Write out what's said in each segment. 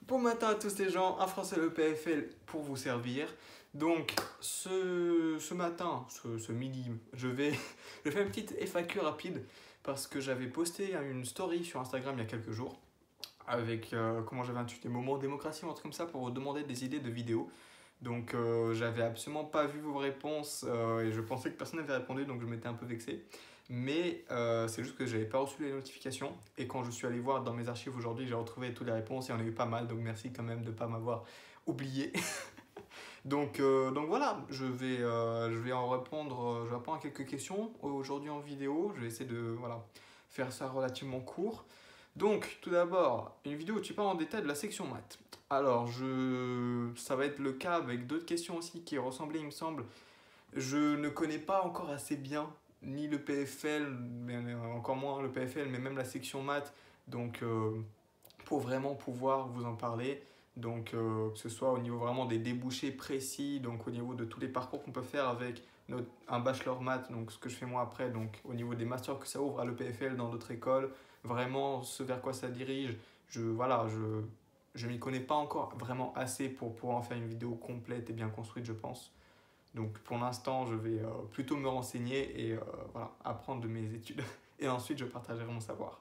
Bon matin à tous les gens, un Français le PFL pour vous servir. Donc ce matin, ce midi, je fais une petite FAQ rapide parce que j'avais posté une story sur Instagram il y a quelques jours avec comment j'avais intitulé Moment démocratie ou un truc comme ça pour vous demander des idées de vidéos. Donc j'avais absolument pas vu vos réponses et je pensais que personne n'avait répondu, donc je m'étais un peu vexé. Mais c'est juste que j'avais pas reçu les notifications et quand je suis allé voir dans mes archives aujourd'hui, j'ai retrouvé toutes les réponses et il y en a eu pas mal, donc merci quand même de pas m'avoir oublié. Donc voilà, je vais en répondre, je vais répondre à quelques questions aujourd'hui en vidéo. Je vais essayer de voilà, faire ça relativement court. Donc, tout d'abord, une vidéo où tu parles en détail de la section maths. Alors, ça va être le cas avec d'autres questions aussi qui ressemblaient, il me semble. Je ne connais pas encore assez bien ni le PFL, mais encore moins le PFL, mais même la section maths. Donc, pour vraiment pouvoir vous en parler, donc que ce soit au niveau vraiment des débouchés précis, donc au niveau de tous les parcours qu'on peut faire avec un bachelor maths, donc ce que je fais moi après, donc au niveau des masters que ça ouvre à l'EPFL dans d'autres écoles, vraiment ce vers quoi ça dirige, je m'y connais pas encore vraiment assez pour pouvoir en faire une vidéo complète et bien construite, je pense. Donc pour l'instant, je vais plutôt me renseigner et voilà, apprendre de mes études. Et ensuite, je partagerai mon savoir.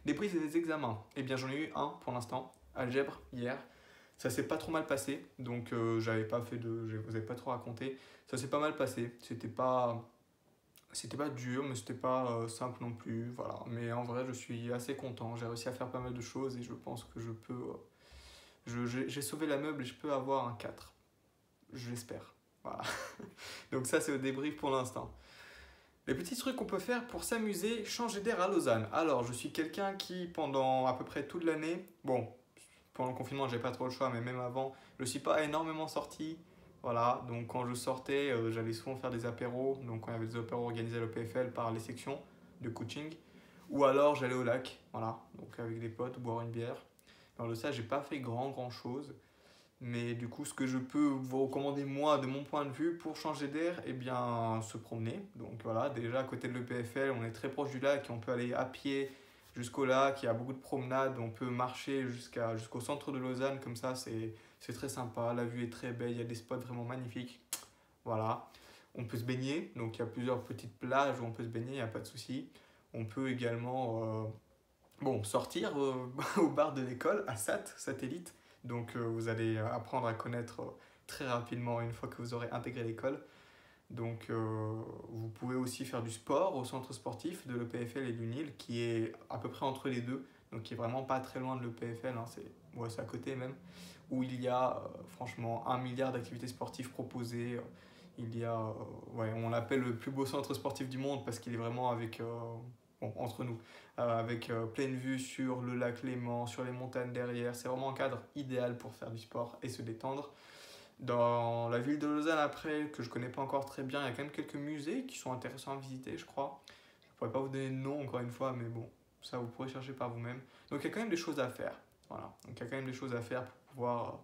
Des prises et des examens. Eh bien, j'en ai eu un pour l'instant, algèbre, hier. Ça s'est pas trop mal passé, donc je vous ai pas trop raconté. Ça s'est pas mal passé. C'était pas dur, mais c'était pas simple non plus. Voilà. Mais en vrai, je suis assez content. J'ai réussi à faire pas mal de choses et je pense que je peux. J'ai sauvé la meuble et je peux avoir un 4. Je l'espère. Voilà. Donc ça, c'est le débrief pour l'instant. Les petits trucs qu'on peut faire pour s'amuser, changer d'air à Lausanne. Alors, je suis quelqu'un qui, pendant à peu près toute l'année, bon, pendant le confinement, j'ai pas trop le choix, mais même avant, je suis pas énormément sorti. Voilà, donc quand je sortais, j'allais souvent faire des apéros. Donc, quand il y avait des apéros organisés à l'EPFL par les sections de coaching. Ou alors, j'allais au lac, voilà, donc avec des potes, boire une bière. Alors, de ça, j'ai pas fait grand chose. Mais du coup, ce que je peux vous recommander, moi, de mon point de vue, pour changer d'air, eh bien, se promener. Donc voilà, déjà à côté de l'EPFL, on est très proche du lac et on peut aller à pied jusqu'au lac. Il y a beaucoup de promenades, on peut marcher jusqu'au centre de Lausanne, comme ça, c'est très sympa. La vue est très belle, il y a des spots vraiment magnifiques. Voilà, on peut se baigner, donc il y a plusieurs petites plages où on peut se baigner, il n'y a pas de souci. On peut également sortir au bar de l'école, à Satellite. Donc vous allez apprendre à connaître très rapidement une fois que vous aurez intégré l'école. Donc vous pouvez aussi faire du sport au centre sportif de l'EPFL et du Nil qui est à peu près entre les deux. Donc qui est vraiment pas très loin de l'EPFL, hein, c'est à côté même. Où il y a franchement 1 milliard d'activités sportives proposées. Il y a, on l'appelle le plus beau centre sportif du monde parce qu'il est vraiment avec, entre nous, avec pleine vue sur le lac Léman, sur les montagnes derrière. C'est vraiment un cadre idéal pour faire du sport et se détendre. Dans la ville de Lausanne, après, que je connais pas encore très bien, il y a quand même quelques musées qui sont intéressants à visiter, je crois. Je pourrais pas vous donner de nom encore une fois, mais bon, ça vous pourrez chercher par vous-même. Donc il y a quand même des choses à faire. Voilà. Donc il y a quand même des choses à faire pour pouvoir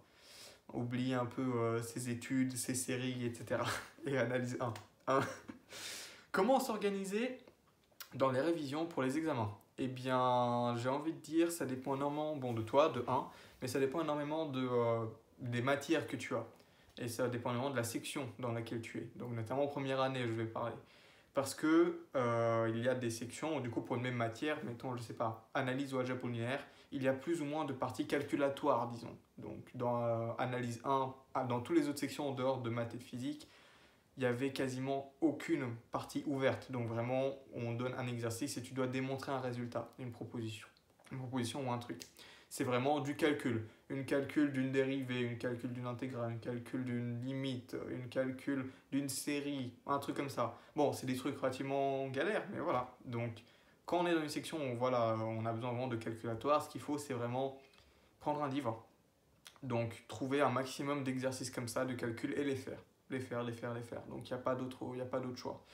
oublier un peu ses études, ses séries, etc. Et analyser un. Comment s'organiser dans les révisions pour les examens? Eh bien, j'ai envie de dire, ça dépend énormément de toi, de 1, mais ça dépend énormément des matières que tu as. Et ça dépend énormément de la section dans laquelle tu es. Donc, notamment en première année, je vais parler. Parce que il y a des sections où, du coup, pour une même matière, mettons, je sais pas, analyse ou algèbre linéaire, il y a plus ou moins de parties calculatoires, disons. Donc, dans analyse 1, dans toutes les autres sections en dehors de maths et de physique, il n'y avait quasiment aucune partie ouverte. Donc vraiment, on donne un exercice et tu dois démontrer un résultat, une proposition ou un truc. C'est vraiment du calcul. Une calcul d'une dérivée, une calcul d'une intégrale, une calcul d'une limite, une calcul d'une série, un truc comme ça. Bon, c'est des trucs relativement galères, mais voilà. Donc, quand on est dans une section où voilà, on a besoin vraiment de calculatoire, ce qu'il faut, c'est vraiment prendre un livre. Donc, trouver un maximum d'exercices comme ça, de calcul et les faire. Les faire. Donc il n'y a pas d'autre choix.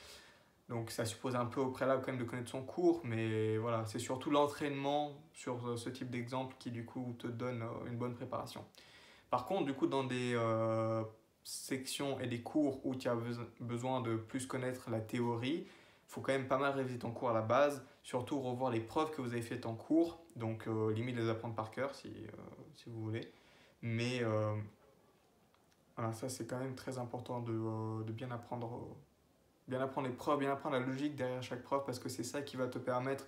Donc ça suppose un peu au préalable quand même de connaître son cours, mais voilà, c'est surtout l'entraînement sur ce type d'exemple qui du coup te donne une bonne préparation. Par contre, du coup, dans des sections et des cours où tu as besoin de plus connaître la théorie, il faut quand même pas mal réviser ton cours à la base, surtout revoir les preuves que vous avez faites en cours, donc limite les apprendre par cœur si vous voulez. Mais voilà, ça c'est quand même très important de bien apprendre les preuves, bien apprendre la logique derrière chaque preuve, parce que c'est ça qui va te permettre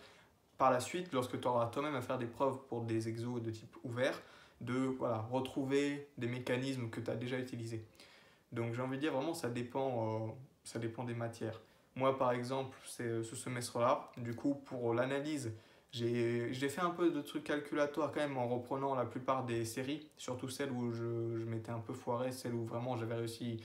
par la suite, lorsque tu auras toi-même à faire des preuves pour des exos de type ouvert, de voilà, retrouver des mécanismes que tu as déjà utilisés. Donc j'ai envie de dire vraiment ça dépend des matières. Moi par exemple, c'est ce semestre-là, du coup pour l'analyse, j'ai fait un peu de trucs calculatoires quand même en reprenant la plupart des séries, surtout celles où je m'étais un peu foiré, celles où vraiment j'avais réussi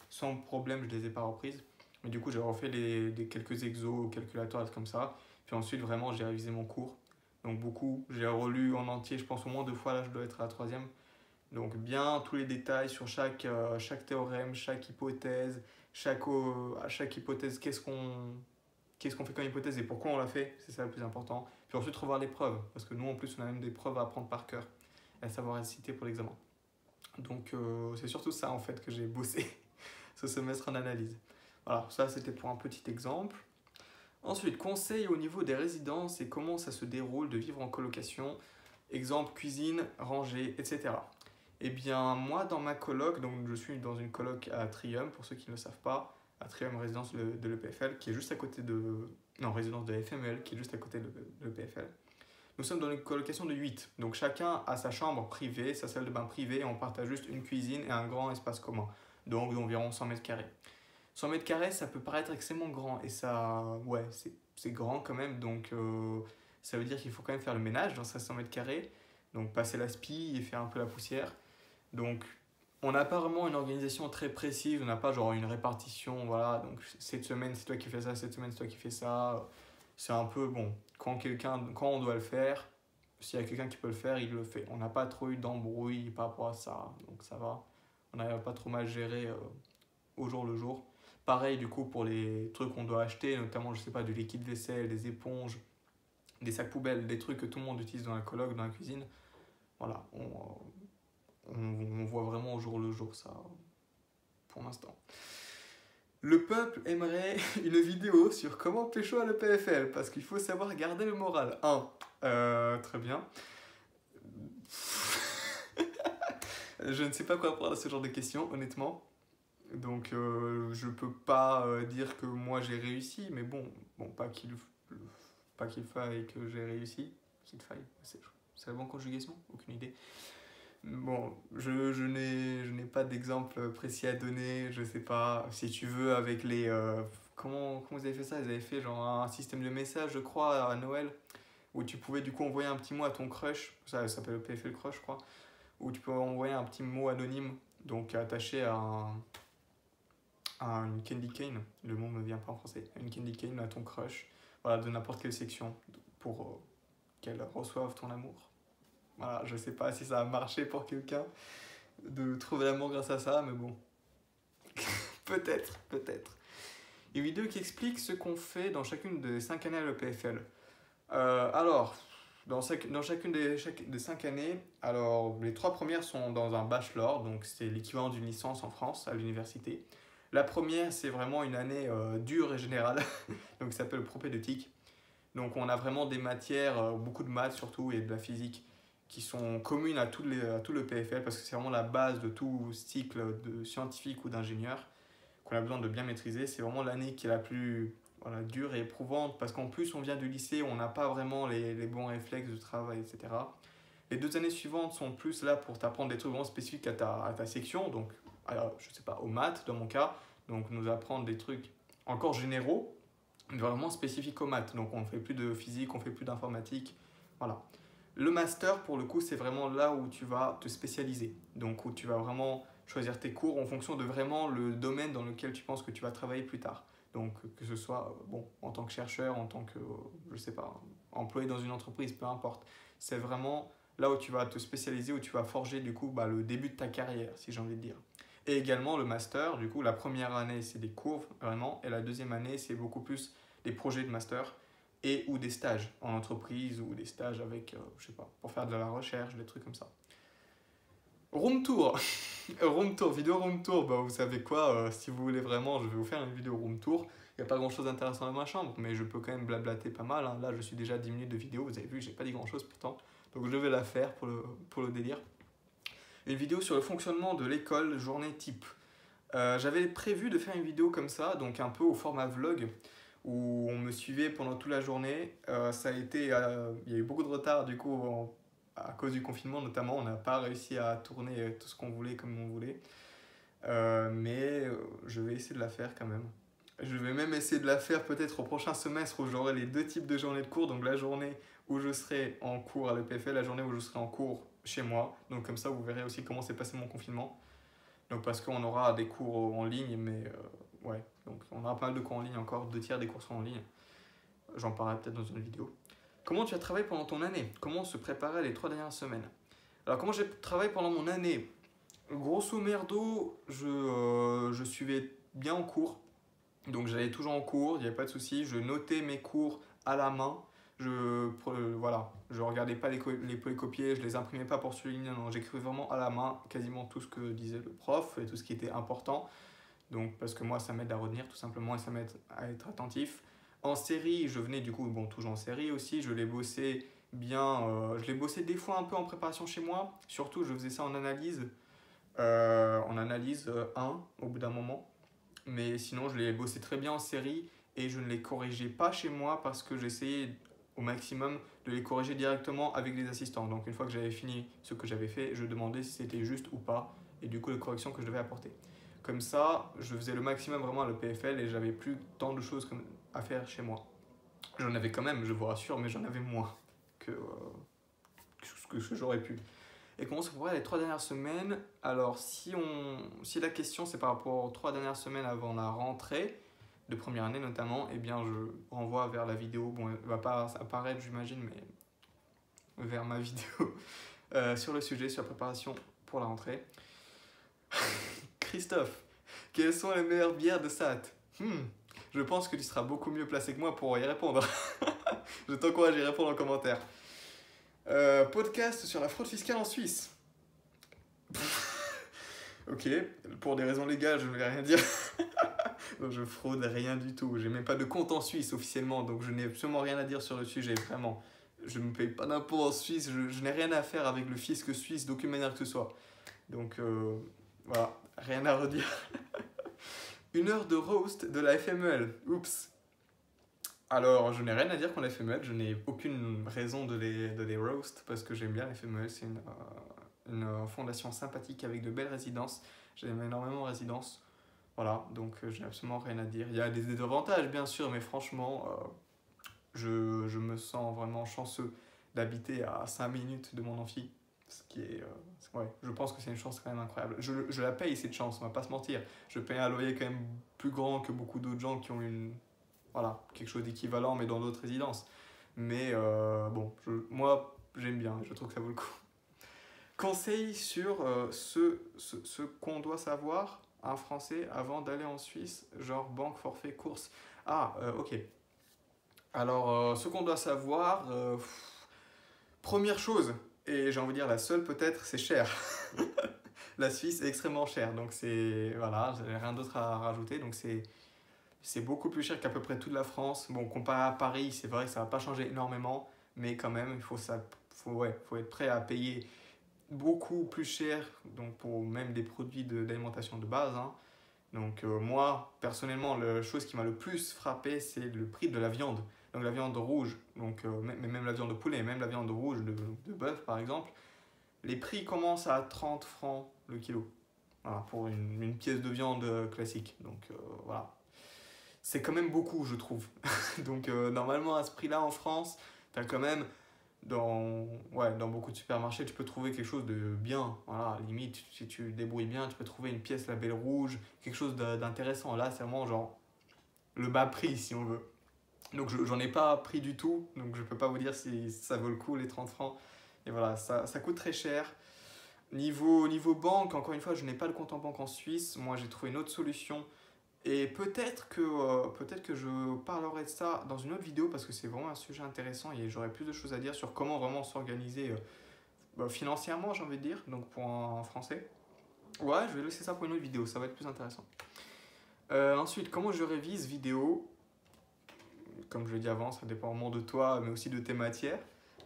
sans problème, je ne les ai pas reprises. Mais du coup j'ai refait des quelques exos, calculateurs, comme ça. Puis ensuite vraiment j'ai révisé mon cours. Donc beaucoup, j'ai relu en entier, je pense au moins 2 fois, là je dois être à la troisième. Donc bien tous les détails sur chaque théorème, chaque hypothèse, à chaque hypothèse, qu'est-ce qu'on fait comme hypothèse et pourquoi on l'a fait, c'est ça le plus important. Puis ensuite revoir les preuves, parce que nous en plus on a même des preuves à apprendre par cœur, et à savoir citer pour l'examen. Donc c'est surtout ça en fait que j'ai bossé ce semestre en analyse. Voilà, ça c'était pour un petit exemple. Ensuite, conseils au niveau des résidences et comment ça se déroule de vivre en colocation. Exemple, cuisine, rangée, etc. Eh bien, moi, dans ma coloc, donc je suis dans une coloc à Trium, pour ceux qui ne le savent pas, à Trium, résidence de l'EPFL, qui est juste à côté de... Non, résidence de la FML, qui est juste à côté de l'EPFL. Nous sommes dans une colocation de 8, donc chacun a sa chambre privée, sa salle de bain privée, et on partage juste une cuisine et un grand espace commun, donc d'environ 100 mètres carrés. 100 mètres carrés, ça peut paraître extrêmement grand, et ça, ouais, c'est grand quand même, donc ça veut dire qu'il faut quand même faire le ménage dans ces 100 mètres carrés, donc passer la spie et faire un peu la poussière. Donc on n'a pas vraiment une organisation très précise, on n'a pas genre une répartition, voilà, donc cette semaine c'est toi qui fais ça, cette semaine c'est toi qui fais ça. C'est un peu bon, quand on doit le faire, s'il y a quelqu'un qui peut le faire, il le fait. On n'a pas trop eu d'embrouille par rapport à ça, donc ça va. On n'a pas trop mal géré au jour le jour. Pareil du coup pour les trucs qu'on doit acheter, notamment je sais pas, du liquide vaisselle, des éponges, des sacs poubelles, des trucs que tout le monde utilise dans la coloc, dans la cuisine. Voilà, on voit vraiment au jour le jour ça pour l'instant. Le peuple aimerait une vidéo sur comment pécho à l'EPFL, parce qu'il faut savoir garder le moral. Très bien. Je ne sais pas quoi répondre à ce genre de questions, honnêtement. Donc je peux pas dire que moi j'ai réussi, mais bon, pas qu'il faille que j'ai réussi. Qu'il faille, c'est la bonne conjugation? Aucune idée. Bon, je n'ai pas d'exemple précis à donner, je sais pas. Si tu veux, avec les. Comment vous avez fait ça? Ils avaient fait genre un système de messages, je crois, à Noël, où tu pouvais du coup envoyer un petit mot à ton crush, ça s'appelle le PFL Crush, je crois, où tu peux envoyer un petit mot anonyme, donc attaché à une candy cane, le mot me vient pas en français, une candy cane à ton crush, voilà, de n'importe quelle section, pour qu'elle reçoive ton amour. Voilà, je sais pas si ça a marché pour quelqu'un de trouver l'amour grâce à ça, mais bon. Peut-être, peut-être. Une vidéo qui explique ce qu'on fait dans chacune des 5 années à l'EPFL. Alors, dans chacune des 5 années, alors les 3 premières sont dans un bachelor, donc c'est l'équivalent d'une licence en France à l'université. La première, c'est vraiment une année dure et générale, donc ça s'appelle propédeutique. Donc on a vraiment des matières, beaucoup de maths surtout et de la physique, qui sont communes à tout le PFL, parce que c'est vraiment la base de tout cycle de scientifique ou d'ingénieur qu'on a besoin de bien maîtriser. C'est vraiment l'année qui est la plus dure et éprouvante, parce qu'en plus on vient du lycée, on n'a pas vraiment les bons réflexes de travail, etc. Les 2 années suivantes sont plus là pour t'apprendre des trucs vraiment spécifiques à ta section, donc alors, je sais pas, aux maths dans mon cas, donc nous apprendre des trucs encore généraux, vraiment spécifiques aux maths. Donc on ne fait plus de physique, on ne fait plus d'informatique, voilà. Le master, pour le coup, c'est vraiment là où tu vas te spécialiser. Donc, où tu vas vraiment choisir tes cours en fonction de vraiment le domaine dans lequel tu penses que tu vas travailler plus tard. Donc, que ce soit en tant que chercheur, en tant que, je sais pas, employé dans une entreprise, peu importe. C'est vraiment là où tu vas te spécialiser, où tu vas forger du coup le début de ta carrière, si j'ai envie de dire. Et également le master, du coup, la première année, c'est des cours vraiment, et la deuxième année, c'est beaucoup plus des projets de master et ou des stages en entreprise ou des stages avec, je sais pas, pour faire de la recherche, des trucs comme ça. Room tour vidéo room tour, vous savez quoi, si vous voulez vraiment, je vais vous faire une vidéo room tour. Il n'y a pas grand chose d'intéressant dans ma chambre, mais je peux quand même blablater pas mal, hein. Là, je suis déjà à 10 minutes de vidéo, vous avez vu, j'ai pas dit grand chose pourtant, donc je vais la faire pour le délire. une vidéo sur le fonctionnement de l'école, journée type. J'avais prévu de faire une vidéo comme ça, donc un peu au format vlog, où on me suivait pendant toute la journée. Il y a eu beaucoup de retard du coup à cause du confinement notamment. On n'a pas réussi à tourner tout ce qu'on voulait comme on voulait. Mais je vais essayer de la faire quand même. Je vais même essayer de la faire peut-être au prochain semestre où j'aurai les deux types de journées de cours. Donc la journée où je serai en cours à l'EPFL, la journée où je serai en cours chez moi. Donc comme ça, vous verrez aussi comment s'est passé mon confinement. Donc parce qu'on aura des cours en ligne, mais ouais. Donc on aura pas mal de cours en ligne encore, 2 tiers des cours sont en ligne. J'en parlerai peut-être dans une vidéo. Comment tu as travaillé pendant ton année? Comment se préparer les 3 dernières semaines? Alors comment j'ai travaillé pendant mon année? Grosso merdo, je suivais bien en cours. Donc j'allais toujours en cours, il n'y avait pas de souci. Je notais mes cours à la main. Voilà, je regardais pas les polycopiés, je les imprimais pas pour souligner. Non, j'écrivais vraiment à la main quasiment tout ce que disait le prof et tout ce qui était important. Donc parce que moi ça m'aide à retenir tout simplement et ça m'aide à être attentif. En série, je venais du coup, bon toujours en série aussi, je l'ai bossé bien. Je l'ai bossé des fois un peu en préparation chez moi. Surtout je faisais ça en analyse. En analyse 1 au bout d'un moment. Mais sinon, je l'ai bossé très bien en série et je ne les corrigeais pas chez moi parce que j'essayais au maximum de les corriger directement avec les assistants. Donc, une fois que j'avais fini ce que j'avais fait, je demandais si c'était juste ou pas et du coup les corrections que je devais apporter. Comme ça, je faisais le maximum vraiment à l'EPFL et j'avais plus tant de choses à faire chez moi. J'en avais quand même, je vous rassure, mais j'en avais moins que ce que j'aurais pu. Et comment se préparer les 3 dernières semaines? Alors, si la question c'est par rapport aux 3 dernières semaines avant la rentrée, de première année notamment, eh bien je renvoie vers la vidéo. Bon, elle va pas apparaître, j'imagine, mais vers ma vidéo sur le sujet, sur la préparation pour la rentrée. Christophe, quelles sont les meilleures bières de SAT? Je pense que tu seras beaucoup mieux placé que moi pour y répondre. Je t'encourage à y répondre en commentaire. Podcast sur la fraude fiscale en Suisse. Ok, pour des raisons légales, je ne vais rien dire. Donc, je fraude rien du tout. J'ai même pas de compte en Suisse officiellement, donc je n'ai absolument rien à dire sur le sujet, vraiment. Je ne paye pas d'impôts en Suisse, je n'ai rien à faire avec le fisc suisse d'aucune manière que ce soit. Donc voilà, rien à redire. 1 heure de roast de la FMEL. Oups. Alors, je n'ai rien à dire contre la FMEL, je n'ai aucune raison de les roast parce que j'aime bien la FMEL, c'est une fondation sympathique avec de belles résidences. J'aime énormément résidences. Voilà, donc je n'ai absolument rien à dire. Il y a des désavantages, bien sûr, mais franchement, je me sens vraiment chanceux d'habiter à 5 minutes de mon amphi. Ce qui est. Ouais, je pense que c'est une chance quand même incroyable. Je la paye cette chance, on va pas se mentir. Je paye un loyer quand même plus grand que beaucoup d'autres gens qui ont voilà, quelque chose d'équivalent, mais dans d'autres résidences. Mais bon, moi, j'aime bien, je trouve que ça vaut le coup. Conseil sur ce qu'on doit savoir en français avant d'aller en Suisse, genre banque, forfait, course. Ah, ok. Alors, ce qu'on doit savoir, première chose, et j'ai envie de dire la seule peut-être, c'est cher. La Suisse est extrêmement chère, donc c'est, voilà, j'ai rien d'autre à rajouter, donc c'est beaucoup plus cher qu'à peu près toute la France. Bon, comparé à Paris, c'est vrai que ça va pas changer énormément, mais quand même, il faut être prêt à payer beaucoup plus cher, donc pour même des produits d'alimentation de base. Hein. Donc moi, personnellement, la chose qui m'a le plus frappé, c'est le prix de la viande. Donc la viande rouge, donc, même la viande de poulet, même la viande rouge de bœuf par exemple, les prix commencent à 30 francs le kilo. Voilà, pour une pièce de viande classique. Donc voilà. C'est quand même beaucoup, je trouve. Donc normalement, à ce prix-là en France, tu as quand même dans beaucoup de supermarchés, tu peux trouver quelque chose de bien. Voilà, limite, si tu te débrouilles bien, tu peux trouver une pièce label rouge, quelque chose d'intéressant. Là, c'est vraiment genre le bas prix, si on veut. Donc, j'en ai pas pris du tout. Donc, je peux pas vous dire si ça vaut le coup, les 30 francs. Et voilà, ça coûte très cher. Niveau banque, encore une fois, je n'ai pas le compte en banque en Suisse. Moi, j'ai trouvé une autre solution. Et peut-être que je parlerai de ça dans une autre vidéo parce que c'est vraiment un sujet intéressant et j'aurai plus de choses à dire sur comment vraiment s'organiser financièrement, j'ai envie de dire, donc pour un français. Ouais, je vais laisser ça pour une autre vidéo, ça va être plus intéressant. Ensuite, comment je révise vidéo? Comme je l'ai dit avant, ça dépend vraiment de toi, mais aussi de tes matières,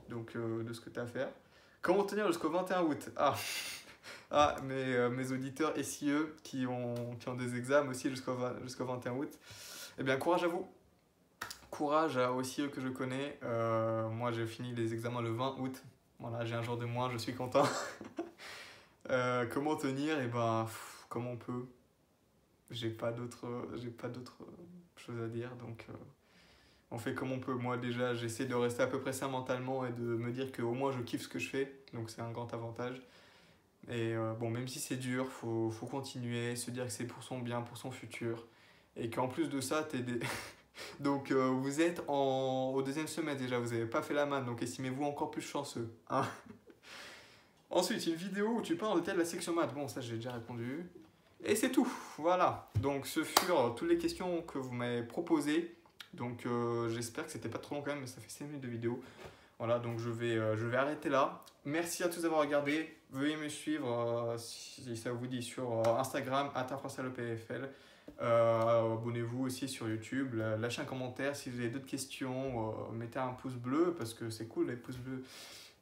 donc de ce que tu as à faire. Comment tenir jusqu'au 21 août? Ah, Ah, mes auditeurs SIE qui ont des examens aussi jusqu'au 21 août. Eh bien, courage à vous. Courage aux SIE que je connais. Moi, j'ai fini les examens le 20 août. Voilà, j'ai un jour de moins, je suis content. Comment tenir? Eh ben, comme on peut. J'ai pas d'autre chose à dire, donc on fait comme on peut. Moi, déjà, j'essaie de rester à peu près sain mentalement et de me dire qu'au moins je kiffe ce que je fais, donc c'est un grand avantage. Et bon, même si c'est dur, faut continuer, se dire que c'est pour son bien, pour son futur. Et qu'en plus de ça, donc vous êtes au deuxième semestre déjà, vous n'avez pas fait la manne, donc estimez-vous encore plus chanceux, hein. Ensuite, une vidéo où tu parles de la section maths. Bon, ça j'ai déjà répondu. Et c'est tout, voilà. Donc ce furent toutes les questions que vous m'avez proposées. Donc j'espère que c'était pas trop long quand même, mais ça fait 5 minutes de vidéo. Voilà, donc je vais arrêter là. Merci à tous d'avoir regardé. Veuillez me suivre si ça vous dit sur Instagram, @infranceilepfl. Abonnez-vous aussi sur YouTube. Lâchez un commentaire si vous avez d'autres questions. Mettez un pouce bleu parce que c'est cool les pouces bleus.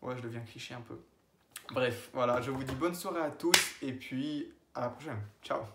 Ouais, je deviens cliché un peu. Bref, voilà, je vous dis bonne soirée à tous et puis à la prochaine. Ciao.